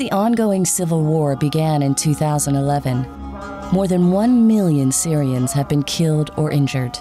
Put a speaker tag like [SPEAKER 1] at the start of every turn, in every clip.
[SPEAKER 1] the ongoing civil war began in 2011, more than 1 million Syrians have been killed or injured.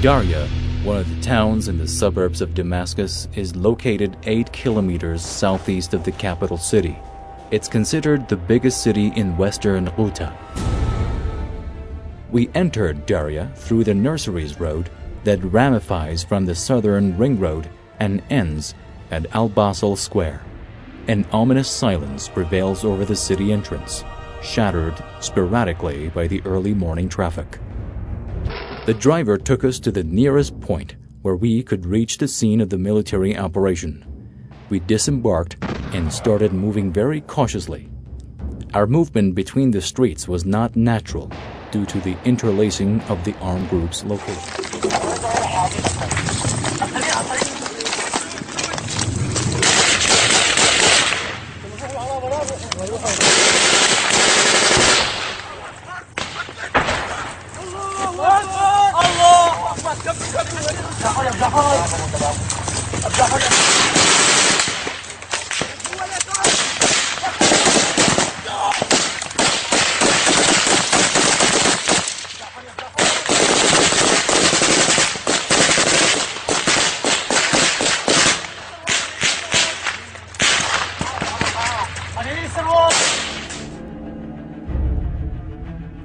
[SPEAKER 2] Daria, one of the towns in the suburbs of Damascus, is located 8 kilometers southeast of the capital city. It's considered the biggest city in western Ghouta. We entered Daria through the Nurseries Road that ramifies from the southern ring road and ends at Al-Basel Square. An ominous silence prevails over the city entrance, shattered sporadically by the early morning traffic. The driver took us to the nearest point where we could reach the scene of the military operation. We disembarked and started moving very cautiously. Our movement between the streets was not natural due to the interlacing of the armed groups locally.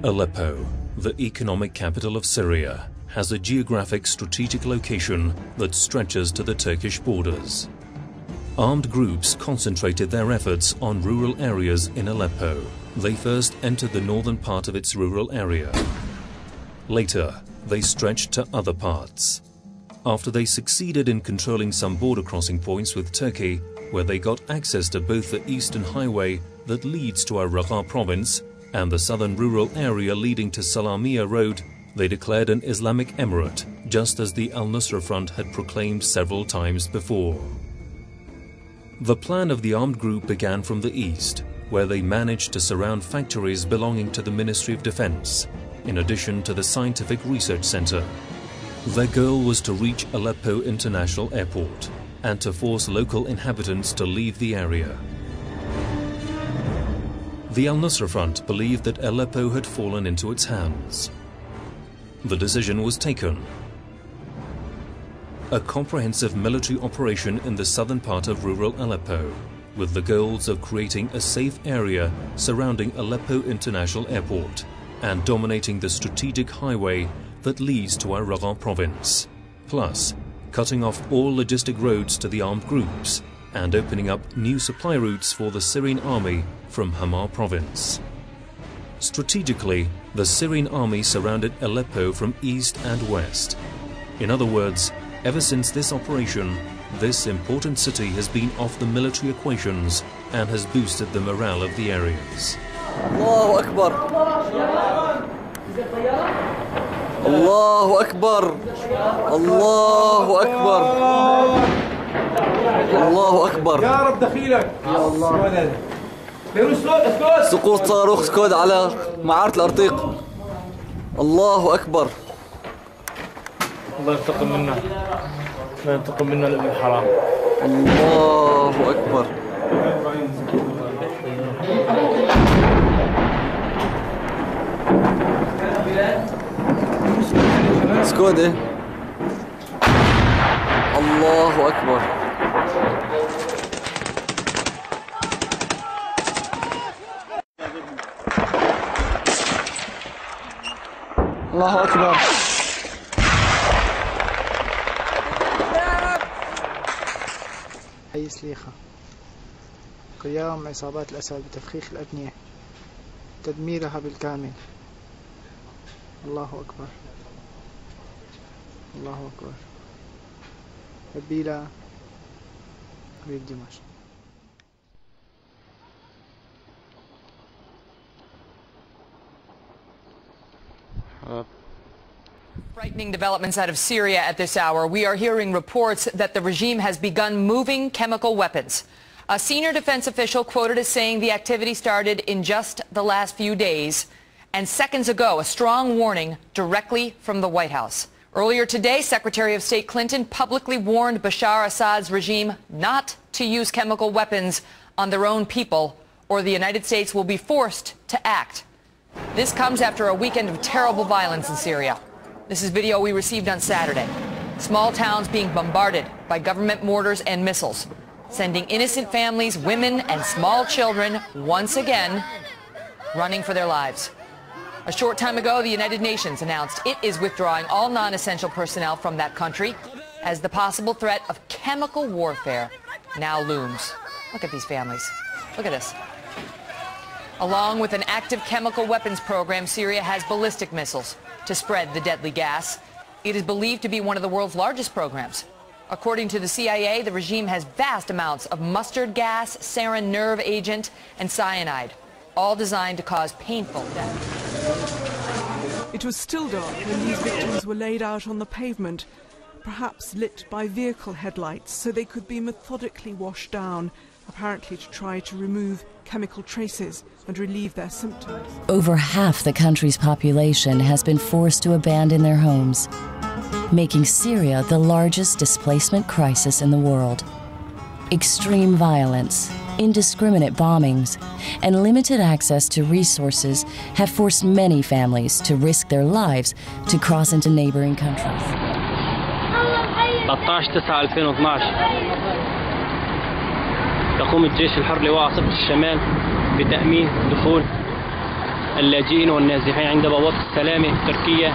[SPEAKER 3] Aleppo, the economic capital of Syria, has a geographic strategic location that stretches to the Turkish borders. Armed groups concentrated their efforts on rural areas in Aleppo. They first entered the northern part of its rural area. Later, they stretched to other parts. After they succeeded in controlling some border crossing points with Turkey, where they got access to both the eastern highway that leads to Al-Raqqa province and the southern rural area leading to Salamiya Road, they declared an Islamic emirate, just as the Al-Nusra Front had proclaimed several times before. The plan of the armed group began from the east, where they managed to surround factories belonging to the Ministry of Defense, in addition to the Scientific Research Center. Their goal was to reach Aleppo International Airport and to force local inhabitants to leave the area. The Al-Nusra Front believed that Aleppo had fallen into its hands. The decision was taken. A comprehensive military operation in the southern part of rural Aleppo, with the goals of creating a safe area surrounding Aleppo International Airport and dominating the strategic highway that leads to Al-Raqqa province, plus cutting off all logistic roads to the armed groups and opening up new supply routes for the Syrian army from Hama province. Strategically, the Syrian army surrounded Aleppo from east and west. In other words, ever since this operation, this important city has been off the military equations and has boosted the morale of the areas.
[SPEAKER 4] Allahu Akbar! Allahu Akbar! Allahu Akbar! الله أكبر يا رب دخيلك يا الله سقوط صاروخ سكود على معارة الأرطيق الله أكبر
[SPEAKER 5] الله ينتقم منا لا ينتقم منا الأم الحرام
[SPEAKER 4] الله أكبر سكودة الله أكبر الله أكبر
[SPEAKER 6] حي سليخة قيام عصابات الأسد بتفخيخ الأبنية تدميرها بالكامل الله أكبر الله أكبر ببيلة قريب دمشق.
[SPEAKER 7] Frightening developments out of Syria at this hour. We are hearing reports that the regime has begun moving chemical weapons. A senior defense official quoted as saying the activity started in just the last few days. And seconds ago, a strong warning directly from the White House. Earlier today, Secretary of State Clinton publicly warned Bashar Assad's regime not to use chemical weapons on their own people, or the United States will be forced to act. This comes after a weekend of terrible violence in Syria. This is video we received on Saturday. Small towns being bombarded by government mortars and missiles, sending innocent families, women and small children once again running for their lives. A short time ago, the United Nations announced it is withdrawing all non-essential personnel from that country as the possible threat of chemical warfare now looms. Look at these families. Look at this. Along with an active chemical weapons program, Syria has ballistic missiles to spread the deadly gas. It is believed to be one of the world's largest programs. According to the CIA, the regime has vast amounts of mustard gas, sarin nerve agent, and cyanide, all designed to cause painful death.
[SPEAKER 8] It was still dark when these victims were laid out on the pavement, perhaps lit by vehicle headlights so they could be methodically washed down, apparently to try to remove chemical traces and relieve their symptoms.
[SPEAKER 1] Over half the country's population has been forced to abandon their homes, making Syria the largest displacement crisis in the world. Extreme violence, indiscriminate bombings, and limited access to resources have forced many families to risk their lives to cross into neighboring countries.
[SPEAKER 9] 13/9/2012 يقوم الجيش الحر لواء عاصفة الشمال بتأمين دخول اللاجئين والنازحين عند بوابة السلامة تركيا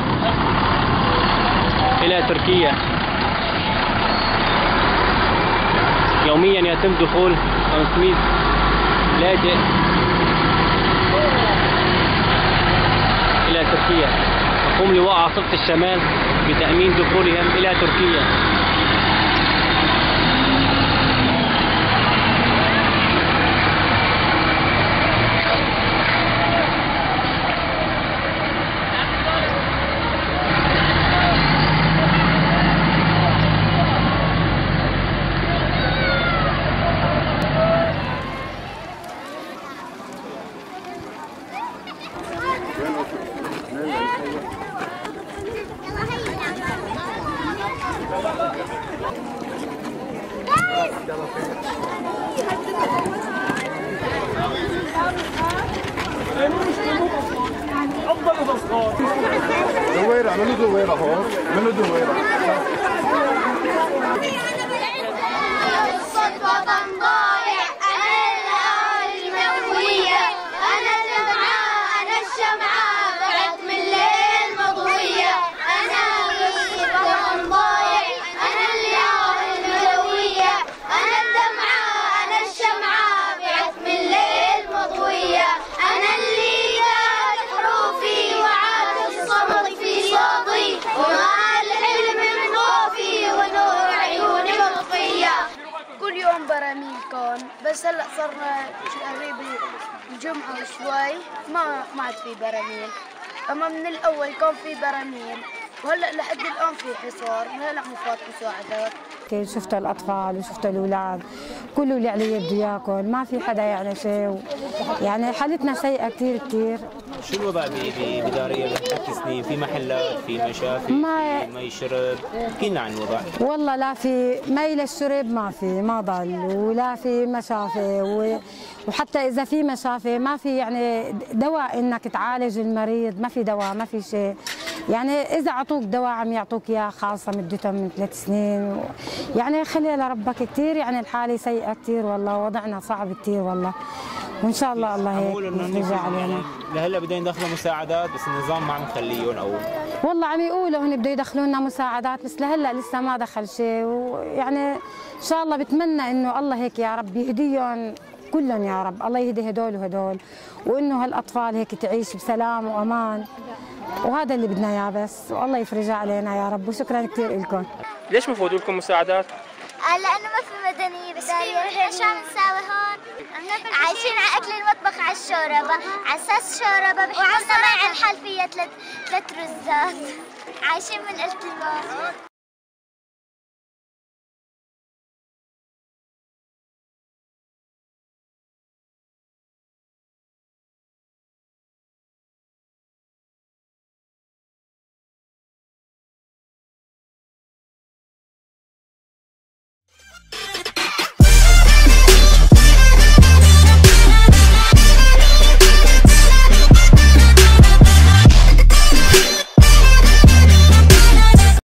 [SPEAKER 9] إلى تركيا. يوميا يتم دخول 500 لاجئ إلى تركيا. يقوم لواء عاصفة الشمال بتأمين دخولهم إلى تركيا.
[SPEAKER 10] دويرة عملوا دويرة هون عملوا دويرة وطن ضايع أنا الأهالي الموية أنا الدمعاء أنا الشمعاء بعد من الليل مضوية أنا وطن ضايع أنا الأهالي الموية أنا الدمعاء أنا الشمعاء بعد من الليل مضوية أنا اللي زاد حروفي وعاد الصمت في صوتي وما العلم من خوفي ونور عيوني مطفية. كل يوم براميل كون بس هلا صرنا قريب الجمعة وشوي ما عاد في براميل، اما من الاول كان في براميل وهلا لحد الان في حصار وهلا مفات مساعدات.
[SPEAKER 11] شفت الاطفال وشفت الاولاد كله اللي عليه بده ياكل، ما في حدا يعني شيء، يعني حالتنا سيئه كثير كثير.
[SPEAKER 12] شو الوضع بدارية بحكي سنين؟ في محلات، في مشافي، في مي شرب، احكي لنا عن الوضع.
[SPEAKER 11] والله لا في مي للشرب، ما ضل، ولا في مشافي، وحتى اذا في مشافي ما في يعني دواء انك تعالج المريض، ما في دواء، ما في شيء. يعني اذا اعطوك دواء عم يعطوك اياه خاصه مدته من 3 سنين، يعني خلي لربك كثير، يعني الحاله سيئه كثير والله، وضعنا صعب كثير والله، وان شاء الله الله هيك يرجع علينا.
[SPEAKER 12] لهلا بدهم يدخلوا مساعدات بس النظام ما عم يخليهم، او
[SPEAKER 11] والله عم يقولوا هن بده يدخلوا لنا مساعدات بس لهلا لسه ما دخل شيء، ويعني ان شاء الله بتمنى انه الله هيك يا رب يهديهم كلهم يا رب، الله يهدي هدول وهدول، وانه هالاطفال هيك تعيش بسلام وامان، وهذا اللي بدنا اياه بس، والله يفرجها علينا يا رب، وشكرا كثير لكم.
[SPEAKER 13] ليش مفوتوا لكم مساعدات؟
[SPEAKER 10] لأنه ما في مدنية بدارية. نحن شو عم نساوي هون؟ عايشين على أكل المطبخ، على الشوربة، على أساس شوربة بحطوا مع الحل فيها ثلاث رزات. عايشين من قلة الماء.